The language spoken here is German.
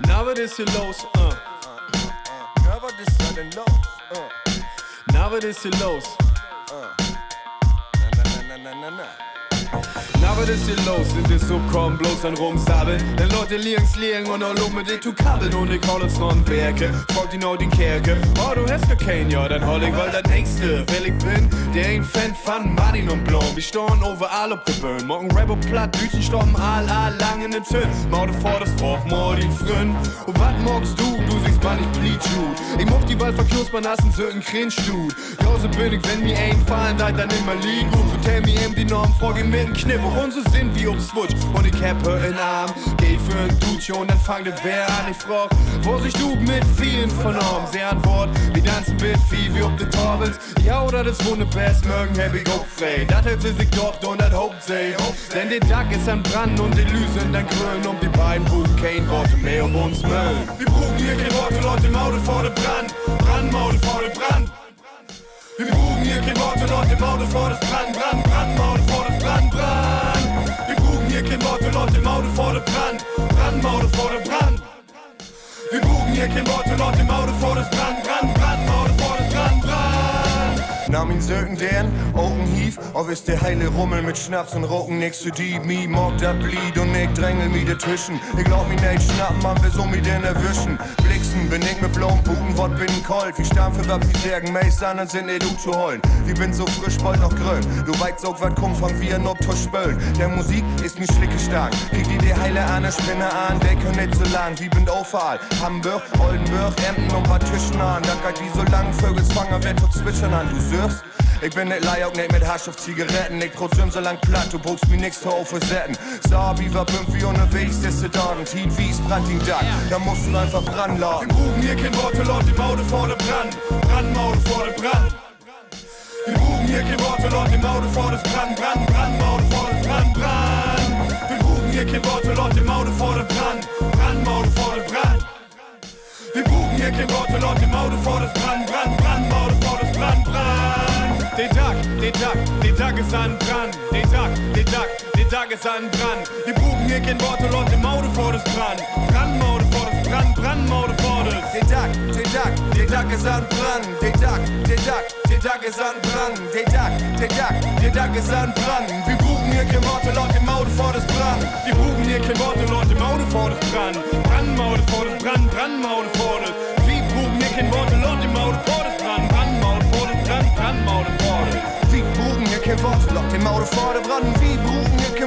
Na, was ist hier los? Na, was ist denn los? Na, was ist hier los? Na. Na, was ist hier los? Sind wir so kommen, bloß an rumsabbeln? Denn Leute links liegen und auch loben mit den zu kabbeln und ich hol uns noch ein Werke. Fragt ihn auch die Kerke. Oh, du hast gar kein, ja, dann hol ich, weil das nächste, weil ich bin, der ein Fan von Martin und Blom. Wir stehen overall auf der Bühne. Morgen Rapper platt, Dütchen stoppen all lang in den Tön. Maude vor das Woch, mal die Frön. Und wat morgst du? Du siehst mal nicht bleach gut. Ich moch die Wald verkürzt, man hast einen söten Cringe-Stud. Ja, so bin ich, wenn mir einfallen, dann immer liegen. Und vertell mir eben die Norm, frag ihn mit dem Knippe. Und so sind wie ob's Wutsch. Und ich hab her in Arm. Geh für ein Dutsch und dann fang das wer an. Ich frag, wo sich du mit vielen vernommen? Sie antwort, wir tanzen mit viel wie ob de Torbels. Ja, oder das wunderbest, morgen hab ich auch frei. Das hält sie sich doch und das hoped sie. Denn der Tag ist am Brand und die Lüsen dann grün. Um die beiden buchen kein Worte mehr um uns Müll. Wir brauchen hier kein Worte, Leute, Maude vor der Brand. Brandmaude vor der Brand. Wir brauchen hier kein Worte, Leute, Maude vor das Brand. Brandmaude vor das Brand. Wir brauchen hier kein Worte, Leute, Maude vor der Brand. Brandmaude vor der Brand. Wir brauchen hier kein Worte, Leute, Maude vor das Brand. Brandmaude vor das Brand. Nahm ihn söken deren, Augen hief, auf ist der heile Rummel mit Schnaps und Rocken nix zu die, mi mock da blied und ich drängel mi de Tischen. Ich glaub mi nicht schnappen, man will so mi den erwischen. Blixen, bin ich mit blauen Buchen, wat bin kalt. Wie Stampfe, wat wie Särgen, Meistern und sind nicht zu holen. Wie bin so frisch, bald noch grün. Du weißt auch, wat kommt von wie ein Obtusch spölen. Der Musik ist mi schlicke stark. Krieg die heile Ahne Spinne an, der kann nicht so lang. Wie bin Aufall, Hamburg, Oldenburg, Emden und paar Tischen an. Da geht wie so lang, Vögels fangen, wer tot zwitschern an, du sürst. Ich bin nicht Leihog, nicht mit Hasch auf Zigaretten. Ich trotzdem so lang platt, du brauchst mir nix zu aufsetzen. Sabi war irgendwie unterwegs, das ist da. Und Teen Wies brannt ihn da, da musst du einfach ranladen. Wir brauchen hier kein Worte, Leute, Maude vor der Brand. Brandmaude vor der Brand. Wir brauchen hier kein Worte, Leute, Maude vor das Brand. Brandmaude vor das Brand. Wir brauchen hier kein Worte, Leute, Maude vor der Brand. Brandmaude vor der Brand. Wir brauchen hier kein Worte, Leute, Maude vor das Brand. Brandmaude vor das Brand. Den Tag ist an Brand. Den Tag ist an Brand. Wir brauchen hier kein Worte, Leute, Maude vor das Brand. Brandmaude vor das Brand. Brandmaude vor das. Den Tag ist an Brand. Den Tag ist an Brand. Den Tag ist an Brand. Wir brauchen hier kein Worte, Leute, Maude vor das Brand. Wir brauchen hier kein Worte, Leute, Maude vor das Brand. Brandmaude vor das Brand. Brandmaude vor das. Wir brauchen hier kein Worte, Leute, Maude vor das Brand. Brandmaude vor das Brand. Brandmaude vor das. Wir brauchen hier kein Worte, Leute, Maude vor der Brand. Wir brauchen hier